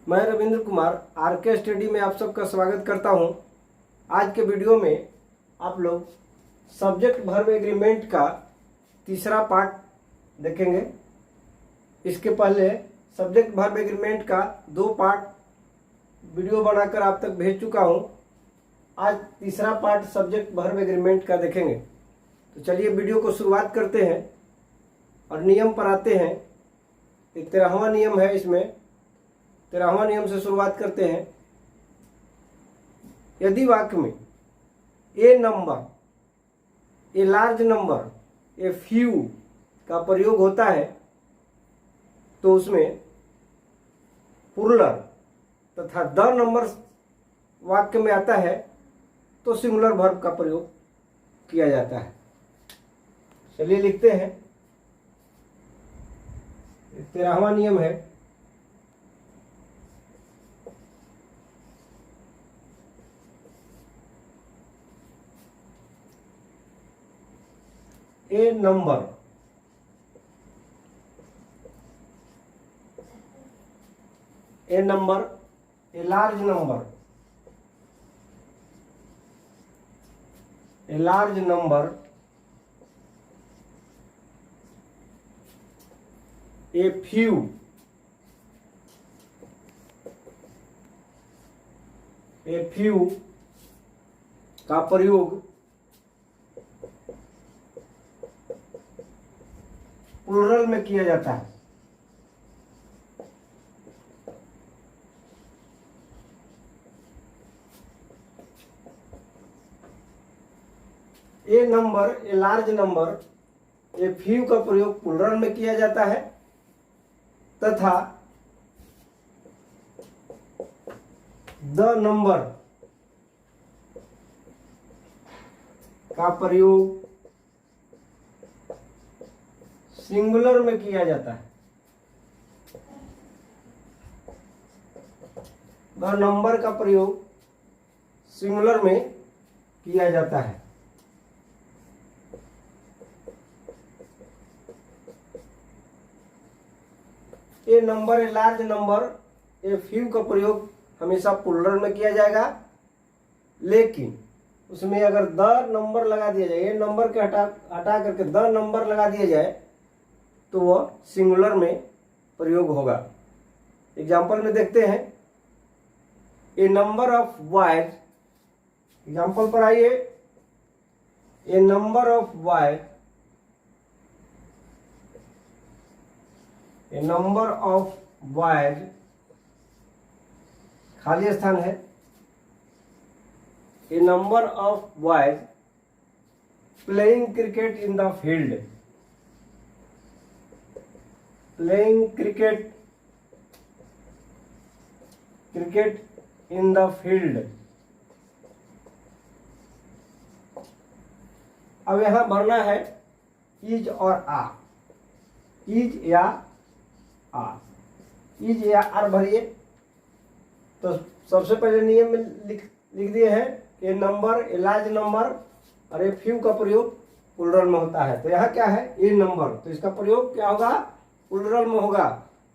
मैं Ravindra Kumar R K study में आप सबका स्वागत करता हूं। आज के वीडियो में आप लोग सब्जेक्ट वर्ब एग्रीमेंट का तीसरा पार्ट देखेंगे। इसके पहले सब्जेक्ट वर्ब एग्रीमेंट का 2 पार्ट वीडियो बनाकर आप तक भेज चुका हूं। आज तीसरा पार्ट सब्जेक्ट वर्ब एग्रीमेंट का देखेंगे। तो चलिए वीडियो को शुरुआत करते हैं और नियम पर आते हैं। एक 13वां नियम है, इसमें 13वां नियम से शुरुआत करते हैं। यदि वाक्य में a number, a large number, a few का प्रयोग होता है तो उसमें प्लूरल तथा द नंबर वाक्य में आता है तो सिंगुलर वर्ब का प्रयोग किया जाता है। चलिए लिखते हैं। 13वां नियम है, a number, a number, a large number, a large number, a few, a few का प्रयोग प्लूरल में किया जाता है। A number, a large number, a few का प्रयोग प्लूरल में किया जाता है तथा द नंबर का प्रयोग सिंगुलर में किया जाता है। द नंबर का प्रयोग सिंगुलर में किया जाता है। A number, a large number, a few का प्रयोग हमेशा प्लूरल में किया जाएगा, लेकिन उसमें अगर द नंबर लगा दिया जाए, ए नंबर के हटा करके द नंबर लगा दिया जाए तो वह सिंगुलर में प्रयोग होगा। एग्जाम्पल में देखते हैं। A number of boys, example पर आइए। A number of boys, a number of boys, खाली स्थान है। A number of boys playing cricket in the field, playing cricket in the field। अब यहां भरना है इज और आर, इज या आर, इज या आर भरिए। तो सबसे पहले नियम में लिख दिए हैं कि नंबर, ए लार्ज नंबर और ए फ्यू का प्रयोग प्लूरल में होता है। तो यहाँ क्या है, ए नंबर, तो इसका प्रयोग क्या होगा, प्लूरल में होगा।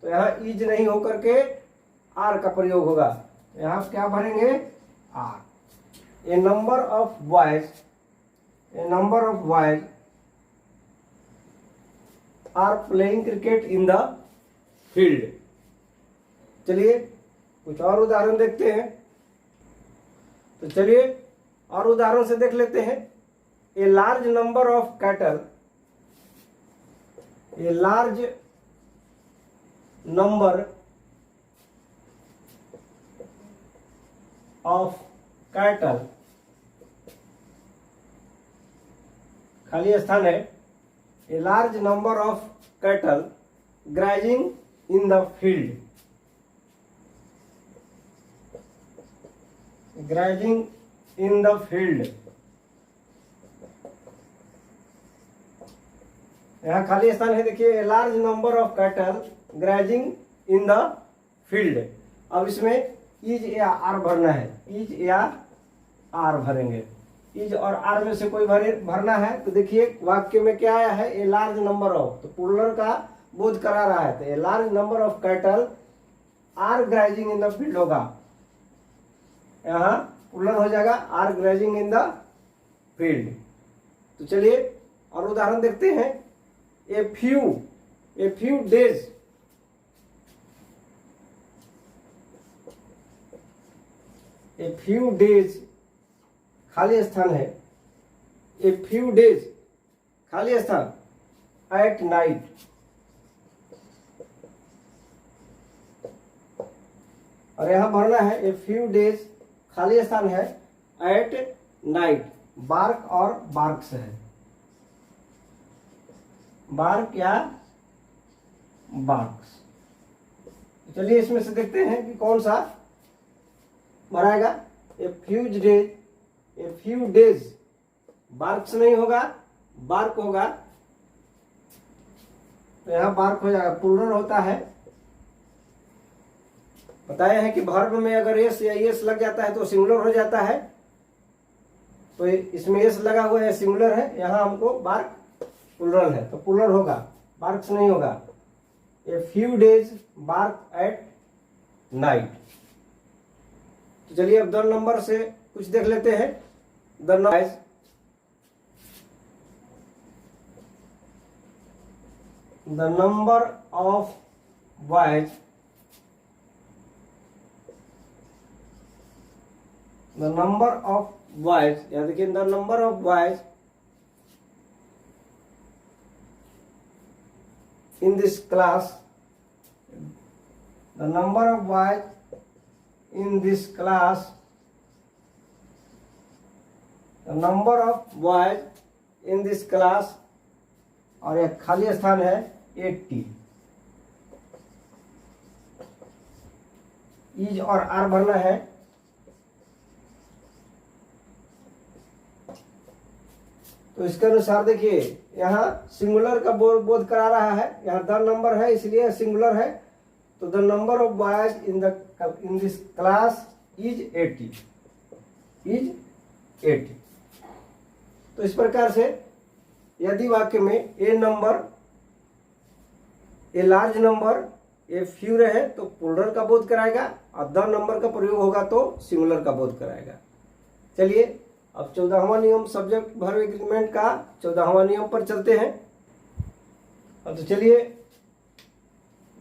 तो यहाँ इज नहीं होकर के आर का प्रयोग होगा। यहाँ क्या भरेंगे, are. A number of boys, a number of boys are playing cricket in the field. चलिए कुछ और उदाहरण देखते हैं। तो चलिए और उदाहरण से देख लेते हैं। A large number of cattle, a large number of cattle, खाली स्थान है। A large number of cattle grazing in the field, grazing in the field. यहाँ खाली स्थान है, देखिए। A large number of cattle grazing in the field. अब इसमें इज या आर भरना है, इज या आर भरेंगे। इज और आर में से कोई भरना है। तो देखिए वाक्य में क्या आया है, ए लार्ज नंबर ऑफ, तो प्लूरल का बोध करा रहा है। तो a large number of cattle are grazing in the field होगा, यहाँ प्लूरल हो जाएगा are grazing in the field. तो चलिए और उदाहरण देखते हैं। A few days, a few days खाली स्थान है, ए फ्यू डेज खाली स्थान एट नाइट, और यहां भरना है ए फ्यू डेज खाली स्थान है एट नाइट, बार्क और बार्क्स है, बार्क या बार्क्स। चलिए इसमें से देखते हैं कि कौन सा भराएगा। ए फ्यू डेज बार्क्स नहीं होगा, बार्क होगा, तो यहां बार्क हो जाएगा, प्लूरल होता है। बताया है कि वर्ब में अगर एस या एस लग जाता है तो सिंगुलर हो जाता है, तो इसमें एस लगा हुआ है, सिंगुलर है, यहां हमको बार्क प्लूरल है तो प्लूरल होगा, बार्क्स नहीं होगा। A few days bark at night. तो चलिए अब द नंबर से कुछ देख लेते हैं। The number of boys, the number of boys, या देखिए the number of boys in this class, the number of boys in this class, the number of boys in this class, और एक खाली स्थान है 80। इज और आर भरना है। तो इसके अनुसार देखिए यहाँ सिंगुलर का बोध करा रहा है, यहाँ द नंबर है इसलिए सिंगुलर है, तो the number of boys in this class is 80, is 80। तो इस प्रकार से यदि वाक्य में a number, a large number, a few रहे तो प्लूरल का बोध कराएगा, और द नंबर का प्रयोग होगा तो सिंगुलर का बोध कराएगा। चलिए अब 14वां नियम सब्जेक्ट वर्ब एग्रीमेंट का 14वां नियम पर चलते हैं। तो चलिए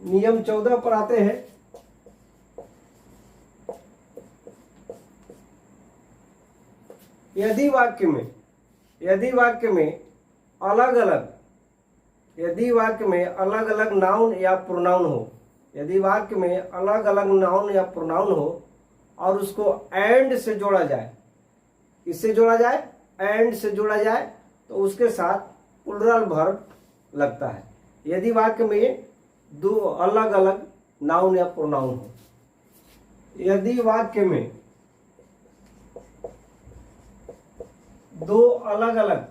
नियम 14 पर आते हैं। यदि वाक्य में अलग अलग नाउन या प्रोनाउन हो, यदि वाक्य में अलग अलग नाउन या प्रोनाउन हो और उसको एंड से जोड़ा जाए, इससे जोड़ा जाए, एंड से जोड़ा जाए, तो उसके साथ प्लूरल वर्ब लगता है। यदि वाक्य में दो अलग अलग नाउन या प्रोनाउन हो, यदि वाक्य में दो अलग अलग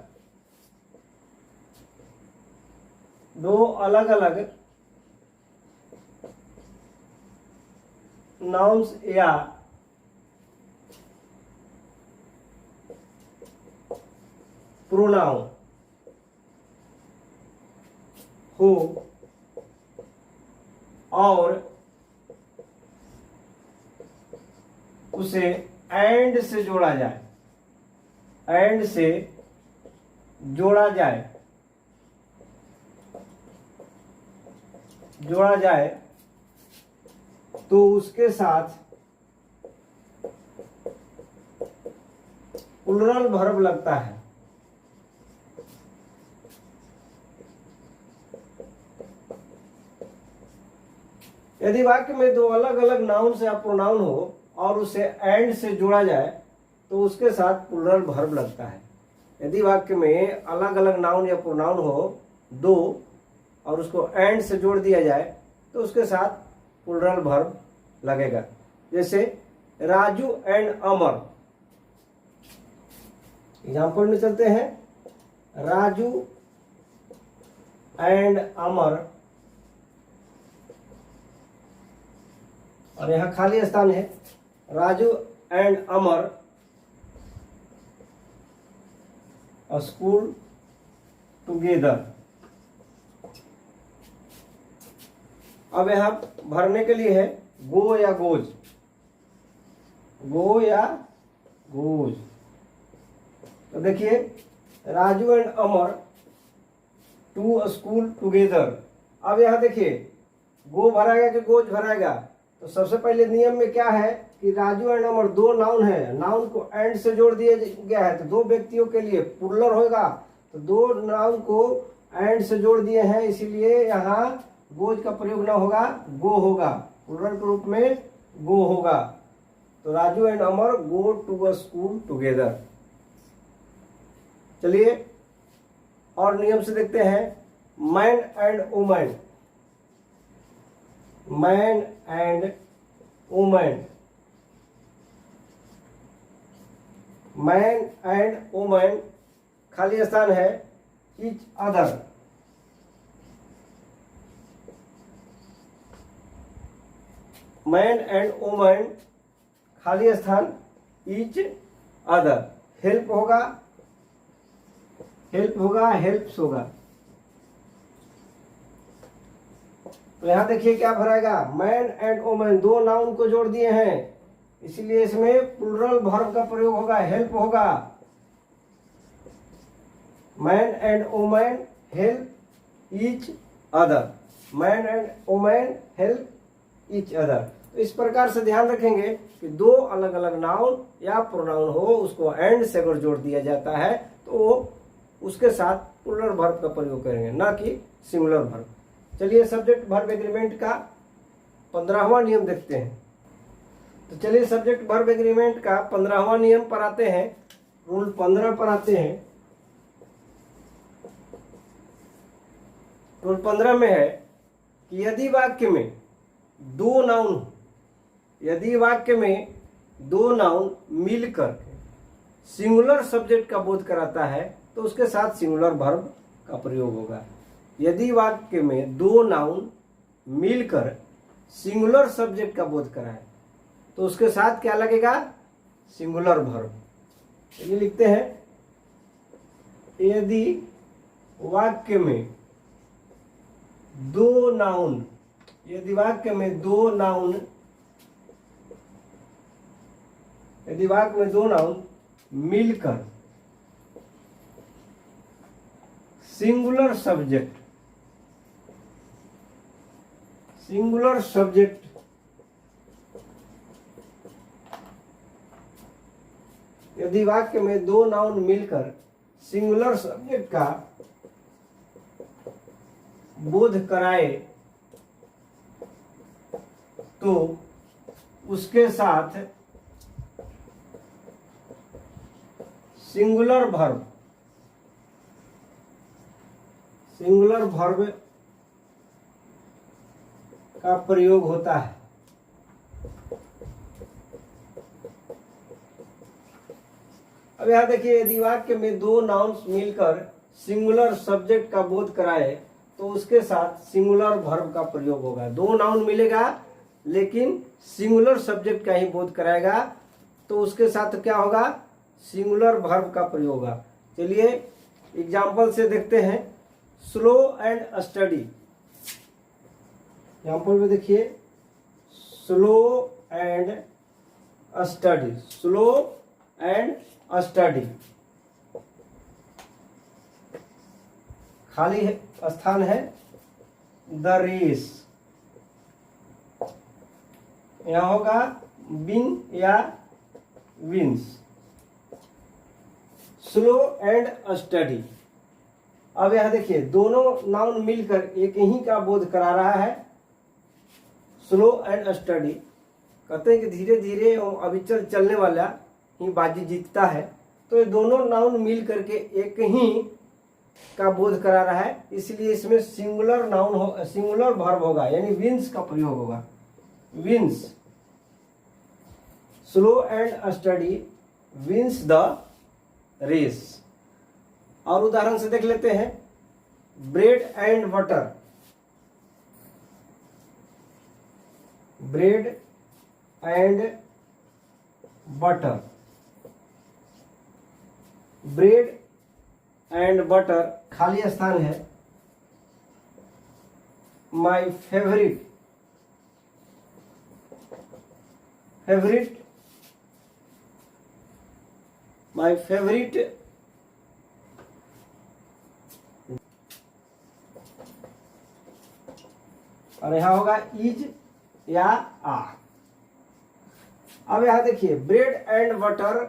नाउन्स या प्रोनाउन हो और उसे एंड से जोड़ा जाए, एंड से जोड़ा जाए तो उसके साथ प्लूरल वर्ब लगता है। यदि वाक्य में दो अलग अलग नाउन या प्रोनाउन हो और उसे एंड से जोड़ा जाए तो उसके साथ प्लूरल वर्ब लगता है। यदि वाक्य में अलग अलग नाउन या प्रोनाउन हो दो और उसको एंड से जोड़ दिया जाए तो उसके साथ प्लूरल वर्ब लगेगा। जैसे राजू एंड अमर, एग्जाम्पल में चलते हैं। राजू एंड अमर, और यहाँ खाली स्थान है, Raju and Amar school together. अब यहाँ भरने के लिए है गो या गोज, गो या गोज। तो देखिए Raju and Amar to school together. अब यहाँ देखिए गो भराएगा कि गोज भराएगा। तो सबसे पहले नियम में क्या है कि राजू एंड अमर दो नाउन है, नाउन को एंड से जोड़ दिया गया है, तो दो व्यक्तियों के लिए प्लुरल होगा, तो दो नाउन को एंड से जोड़ दिए हैं, इसीलिए यहाँ गोज का प्रयोग ना होगा, गो होगा, प्लुरल के रूप में गो होगा। तो Raju and Amar go to a school together. चलिए और नियम से देखते हैं। Man and women, man and women, man and women खाली स्थान है each other. Man and women खाली स्थान ईच अदर। हेल्प होगा, हेल्प होगा, हेल्प्स होगा। तो यहां देखिए क्या भराएगा, मैन एंड वुमेन दो नाउन को जोड़ दिए हैं, इसलिए इसमें प्लुरल वर्ब का प्रयोग होगा, हेल्प होगा। Man and women help each other, man and women help each other. तो इस प्रकार से ध्यान रखेंगे कि दो अलग अलग नाउन या प्रोनाउन हो, उसको एंड से अगर जोड़ दिया जाता है तो उसके साथ प्लुरल वर्ब का प्रयोग करेंगे, ना कि सिंगुलर वर्ब। चलिए सब्जेक्ट वर्ब एग्रीमेंट का 15वां नियम देखते हैं। तो चलिए सब्जेक्ट वर्ब एग्रीमेंट का 15वां नियम पर आते हैं, रूल 15 पर आते हैं। रूल 15 में है कि यदि वाक्य में दो नाउन, यदि वाक्य में दो नाउन मिलकर सिंगुलर सब्जेक्ट का बोध कराता है तो उसके साथ सिंगुलर वर्ब का प्रयोग होगा। यदि वाक्य में दो नाउन मिलकर सिंगुलर सब्जेक्ट का बोध कराए तो उसके साथ क्या लगेगा, सिंगुलर वर्ब। ये लिखते हैं, यदि वाक्य में दो नाउन, यदि वाक्य में दो नाउन, यदि वाक्य में दो नाउन मिलकर सिंगुलर सब्जेक्ट, सिंगुलर सब्जेक्ट यदि वाक्य में दो नाउन मिलकर सिंगुलर सब्जेक्ट का बोध कराए तो उसके साथ सिंगुलर वर्ब, सिंगुलर वर्ब का प्रयोग होता है। अब यहां देखिए, यदि वाक्य में दो नाउन्स मिलकर सिंगुलर सब्जेक्ट का बोध कराए तो उसके साथ सिंगुलर वर्ब का प्रयोग होगा। दो नाउन मिलेगा लेकिन सिंगुलर सब्जेक्ट का ही बोध कराएगा तो उसके साथ क्या होगा, सिंगुलर वर्ब का प्रयोग होगा। चलिए एग्जाम्पल से देखते हैं। स्लो एंड स्टडी, एग्जाम्पल में देखिए, slow and study, slow and study खाली स्थान है द रेस, यहां होगा विन या विंस। Slow and study. अब यहां देखिए दोनों नाउन मिलकर एक ही का बोध करा रहा है, स्लो एंड स्टडी। कहते हैं कि धीरे धीरे अविचल चलने वाला ही बाजी जीतता है। तो ये दोनों नाउन मिल करके एक ही का बोध करा रहा है, इसलिए इसमें सिंगुलर नाउन हो, सिंगुलर वर्ब होगा, यानी विंस का प्रयोग होगा, wins. Slow and study wins the race. और उदाहरण से देख लेते हैं, bread and butter, bread and butter, bread and butter खाली स्थान है my favourite, favourite, my favourite और यहां होगा इज या आर। अब यहां देखिए ब्रेड एंड बटर,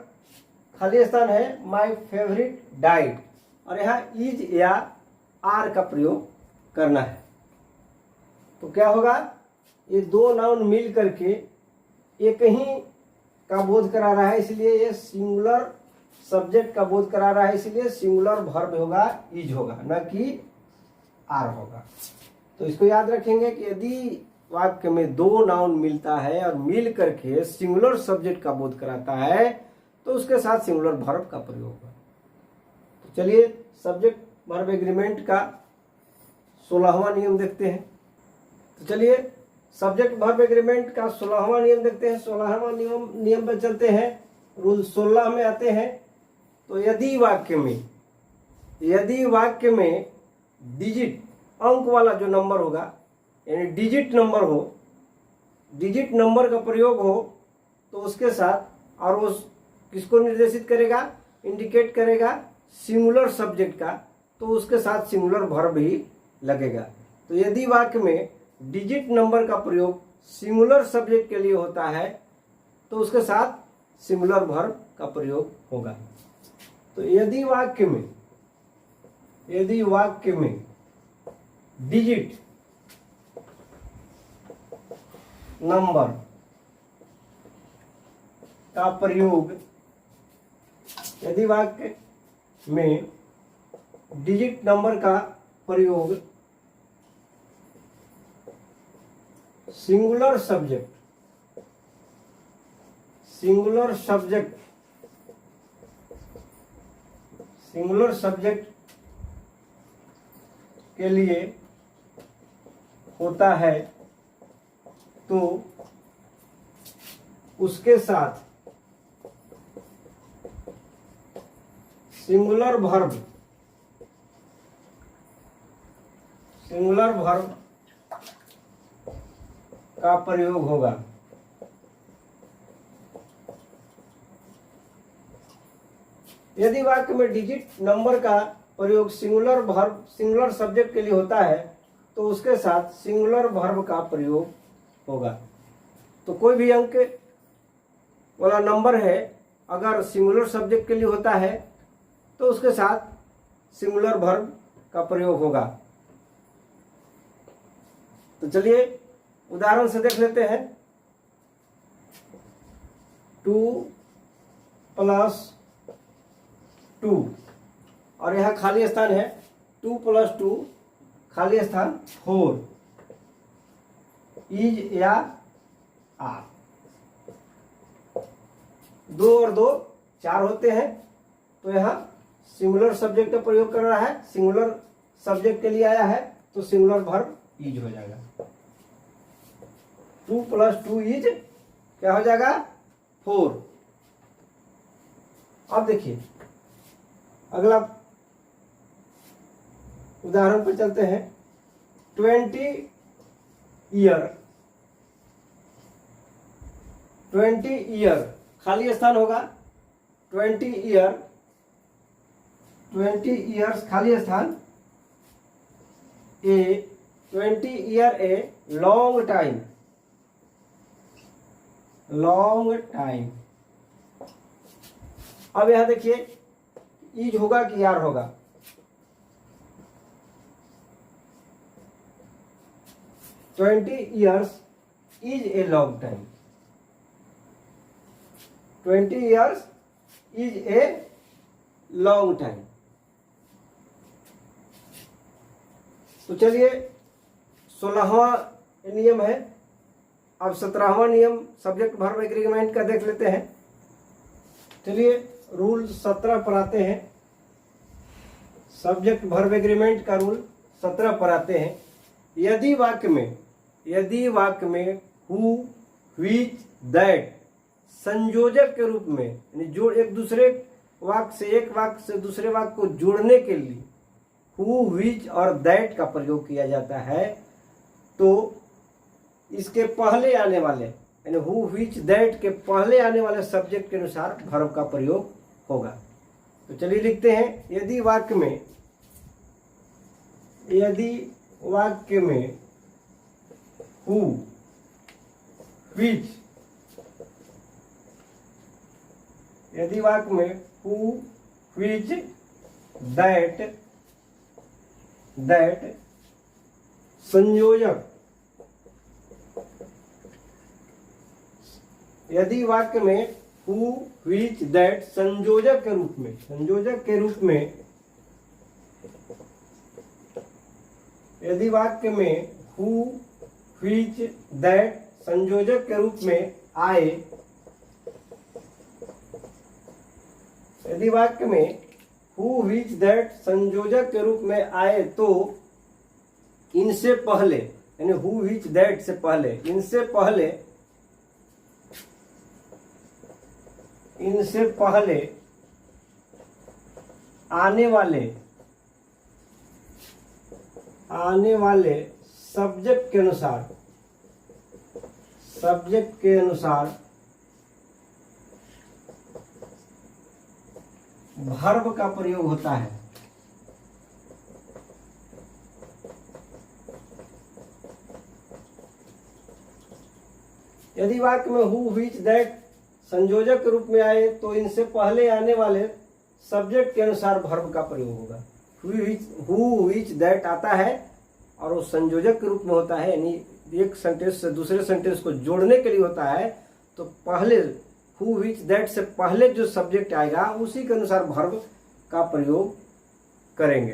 खाली स्थान है माय फेवरेट डाइट, और यहां इज या आर का प्रयोग करना है। तो क्या होगा, ये दो नाउन मिल करके एक ही का बोध करा रहा है, इसलिए ये सिंगुलर सब्जेक्ट का बोध करा रहा है, इसलिए सिंगुलर वर्ब होगा, इज होगा, न कि आर होगा। तो इसको याद रखेंगे कि यदि वाक्य में दो नाउन मिलता है और मिल करके सिंगुलर सब्जेक्ट का बोध कराता है तो उसके साथ सिंगुलर वर्ब का प्रयोग होगा। तो चलिए सब्जेक्ट वर्ब एग्रीमेंट का 16वां नियम देखते हैं। तो चलिए सब्जेक्ट वर्ब एग्रीमेंट का 16वां नियम देखते हैं। 16वां नियम पे चलते हैं, रूल 16 में आते हैं। तो यदि वाक्य में डिजिट, अंक वाला जो नंबर होगा, यानी डिजिट नंबर हो, डिजिट नंबर का प्रयोग हो, तो उसके साथ, और वो किसको निर्देशित करेगा, इंडिकेट करेगा सिंगुलर सब्जेक्ट का, तो उसके साथ सिंगुलर वर्ब ही लगेगा। तो यदि वाक्य में डिजिट नंबर का प्रयोग सिंगुलर सब्जेक्ट के लिए होता है तो उसके साथ सिंगुलर वर्ब का प्रयोग होगा। तो यदि वाक्य में डिजिट नंबर का प्रयोग, यदि वाक्य में डिजिट नंबर का प्रयोग सिंगुलर सब्जेक्ट के लिए होता है तो उसके साथ सिंगुलर वर्ब का प्रयोग होगा। यदि वाक्य में डिजिट नंबर का प्रयोग सिंगुलर सब्जेक्ट के लिए होता है तो उसके साथ सिंगुलर वर्ब का प्रयोग होगा। तो कोई भी अंक वाला नंबर है, अगर सिंगुलर सब्जेक्ट के लिए होता है तो उसके साथ सिंगुलर वर्ब का प्रयोग होगा। तो चलिए उदाहरण से देख लेते हैं। 2 + 2 और यहां खाली स्थान है, 2 + 2 खाली स्थान 4, इज या आर। 2 और 2 4 होते हैं, तो यहां सिंगुलर सब्जेक्ट का प्रयोग कर रहा है, सिंगुलर सब्जेक्ट के लिए आया है तो सिंगुलर वर्ब इज हो जाएगा। 2 + 2 इज क्या हो जाएगा, 4। अब देखिए अगला उदाहरण पर चलते हैं। 20 ईयर खाली स्थान होगा, 20 ईयर्स खाली स्थान, 20 ईयर ए लॉन्ग टाइम। अब यहां देखिए इज होगा कि आर होगा। Twenty years is a long time, 20 years is a long time. तो चलिए 16वां नियम है। अब 17वां नियम सब्जेक्ट वर्ब एग्रीमेंट का देख लेते हैं। चलिए रूल 17 पर आते हैं। सब्जेक्ट वर्ब एग्रीमेंट का रूल 17 पर आते हैं। यदि वाक्य में हु, व्हिच, दैट संयोजक के रूप में, यानी जोड़ एक वाक्य से दूसरे वाक्य को जोड़ने के लिए हु, व्हिच और दैट का प्रयोग किया जाता है, तो इसके पहले आने वाले यानी हु व्हिच दैट के पहले आने वाले सब्जेक्ट के अनुसार वर्ब का प्रयोग होगा। तो चलिए लिखते हैं, यदि वाक्य में हु व्हिच, यदि वाक्य में हु व्हिच दैट संयोजक, यदि वाक्य में हु व्हिच दैट संयोजक के रूप में, यदि वाक्य में हु व्हिच दैट संयोजक के रूप में आए, यदि वाक्य में हु व्हिच दैट संयोजक के रूप में आए तो इनसे पहले, यानी हु व्हिच दैट से पहले, इनसे पहले आने वाले सब्जेक्ट के अनुसार वर्ब का प्रयोग होता है। यदि वाक्य में हु व्हिच दैट संयोजक के रूप में आए तो इनसे पहले आने वाले सब्जेक्ट के अनुसार वर्ब का प्रयोग होगा। हु व्हिच दैट आता है और वो संयोजक के रूप में होता है, यानी एक सेंटेंस से दूसरे सेंटेंस को जोड़ने के लिए होता है। तो पहले हु व्हिच दैट से पहले जो सब्जेक्ट आएगा उसी के अनुसार वर्ब का प्रयोग करेंगे।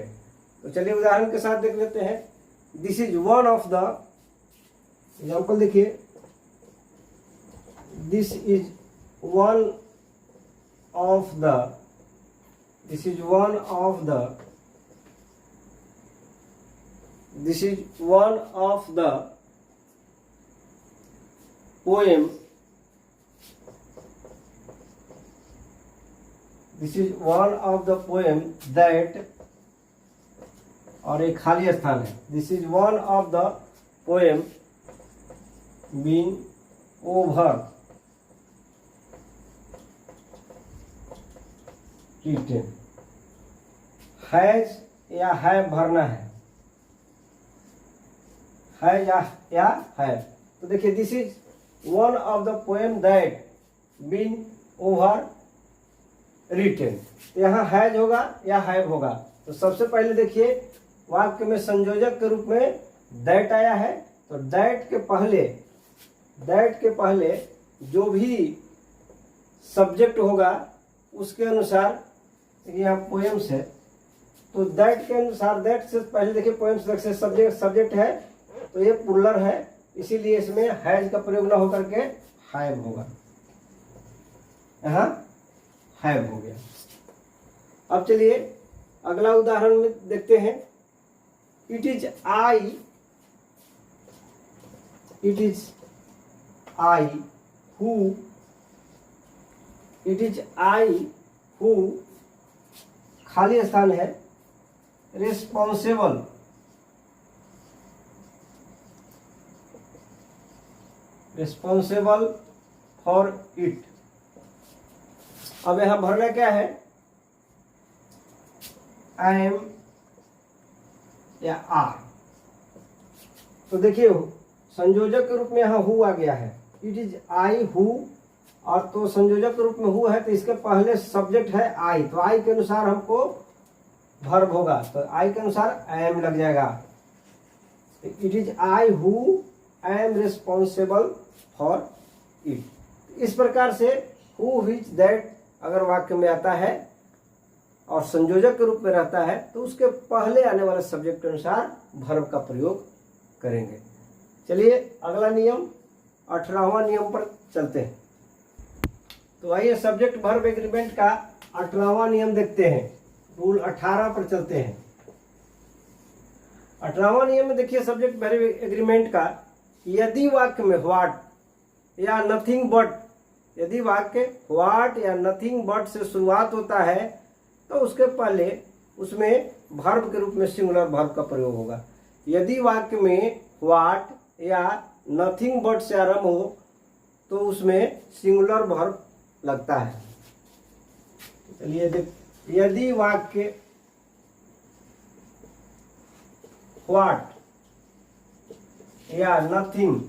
तो चलिए उदाहरण के साथ देख लेते हैं। This is one of the, example देखिए, this is one of the, this is one of the, this is one of the poem, this is one of the poem that, और एक खाली स्थान है, this is one of the poem been over written. Has या है भरना है, है या है। तो देखिए, this is one of the poem that been over written, यहाँ हैज होगा या हैव होगा। तो सबसे पहले देखिए, वाक्य में संयोजक के रूप में दैट आया है, तो दैट के पहले जो भी सब्जेक्ट होगा उसके अनुसार, यहाँ पोएम्स है तो दैट के अनुसार, दैट से पहले देखिए पोएम्स से सब्जेक्ट है, तो ये प्लूरल है, इसीलिए इसमें हैज का प्रयोग न होकर के हैव होगा, यहाँ हैव हो गया। अब चलिए अगला उदाहरण में देखते हैं। इट इज आई हु, खाली स्थान है, रिस्पॉन्सिबल फॉर इट। अब यहां भरना क्या है, आई एम या आर। तो देखिए संयोजक के रूप में यहाँ हु आ गया है, इट इज आई हु, और तो संयोजक के रूप में हु है तो इसके पहले सब्जेक्ट है आई, तो आई के अनुसार हमको वर्ब होगा, तो आई के अनुसार आई एम लग जाएगा। It is I who I am responsible for it. इस प्रकार से हु व्हिच दैट अगर वाक्य में आता है और संयोजक के रूप में रहता है तो उसके पहले आने वाले सब्जेक्ट के अनुसार वर्ब का प्रयोग करेंगे। चलिए अगला नियम 18वां नियम पर चलते हैं। तो आइए सब्जेक्ट वर्ब एग्रीमेंट का 18वां नियम देखते हैं। रूल 18 पर चलते हैं। 18वां नियम में देखिए सब्जेक्ट वर्ब एग्रीमेंट का, यदि वाक्य में व्हाट या नथिंग बट, यदि वाक्य व्हाट या नथिंग बट से शुरुआत होता है तो उसके पहले उसमें वर्ब के रूप में सिंगुलर वर्ब का प्रयोग होगा। यदि वाक्य में व्हाट या नथिंग बट से आरंभ हो तो उसमें सिंगुलर वर्ब लगता है। चलिए देख, यदि वाक्य व्हाट या नथिंग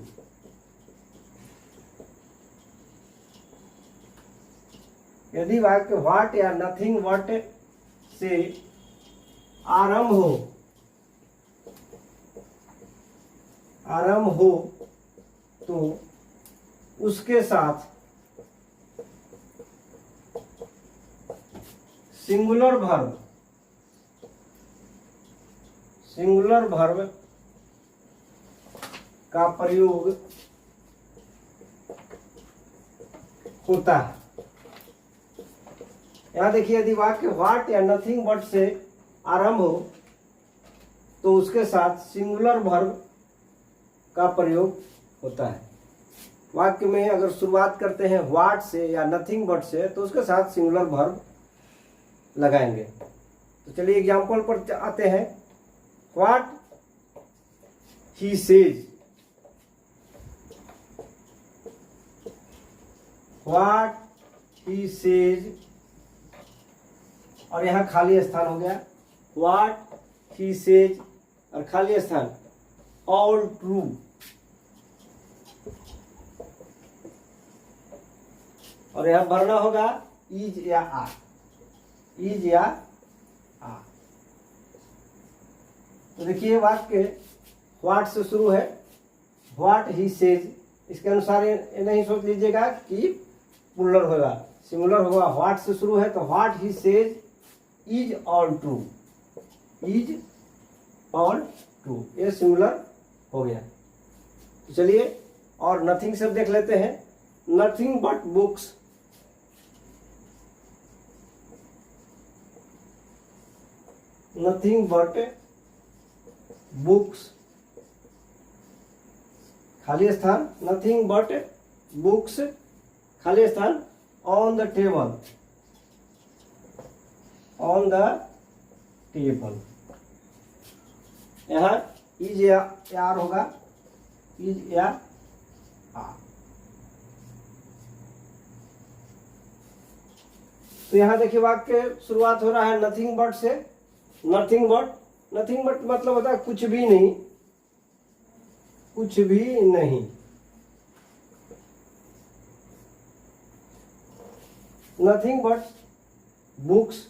यदि वाक्य व्हाट या नथिंग बट से आरंभ हो तो उसके साथ सिंगुलर वर्ब का प्रयोग होता है। यहां देखिए, यदि वाक्य व्हाट या नथिंग बट से आरंभ हो तो उसके साथ सिंगुलर वर्ब का प्रयोग होता है। वाक्य में अगर शुरुआत करते हैं व्हाट से या नथिंग बट से तो उसके साथ सिंगुलर वर्ब लगाएंगे। तो चलिए एग्जाम्पल पर आते हैं। What he says, what he says, और यहां खाली स्थान हो गया। व्हाट ही सेज और खाली स्थान ऑल ट्रू। और यहां भरना होगा इज या आर, इज या आर। तो देखिए वाक्य व्हाट से शुरू है, व्हाट ही सेज, इसके अनुसार ये नहीं सोच लीजिएगा कि प्लूरल होगा, सिंगुलर होगा। व्हाट से शुरू है तो what he says is all true, is all true, ये सिंगुलर हो गया। तो चलिए और नथिंग से देख लेते हैं। Nothing but books, nothing but books, खाली स्थान, नथिंग बट बुक्स, खाली स्थान on the table, on the table. यहां इज या आर होगा, इज या आर। तो यहां देखिए वाक्य शुरुआत हो रहा है नथिंग बट से। नथिंग बट मतलब होता है कुछ भी नहीं, कुछ भी नहीं। नथिंग बट बुक्स,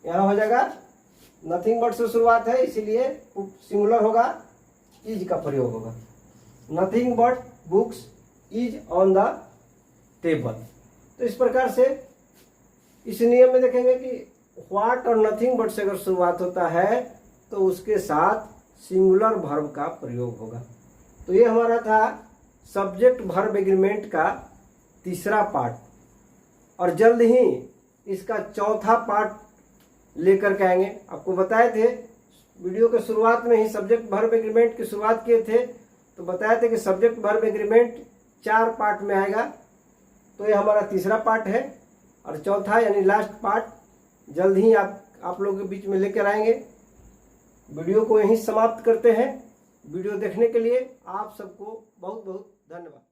यहां हो जाएगा नथिंग बट से शुरुआत है इसीलिए सिंगुलर होगा, इज का प्रयोग होगा। Nothing but books is on the table. तो इस प्रकार से इस नियम में देखेंगे कि व्हाट और नथिंग बट से अगर शुरुआत होता है तो उसके साथ सिंगुलर वर्ब का प्रयोग होगा। तो ये हमारा था सब्जेक्ट वर्ब एग्रीमेंट का तीसरा पार्ट, और जल्द ही इसका चौथा पार्ट लेकर के आएंगे। आपको बताए थे वीडियो के शुरुआत में ही सब्जेक्ट वर्ब एग्रीमेंट की शुरुआत किए थे, तो बताए थे कि सब्जेक्ट वर्ब एग्रीमेंट 4 पार्ट में आएगा। तो ये हमारा तीसरा पार्ट है, और चौथा यानी लास्ट पार्ट जल्द ही आप लोगों के बीच में लेकर आएंगे। वीडियो को यहीं समाप्त करते हैं। वीडियो देखने के लिए आप सबको बहुत बहुत धन्यवाद।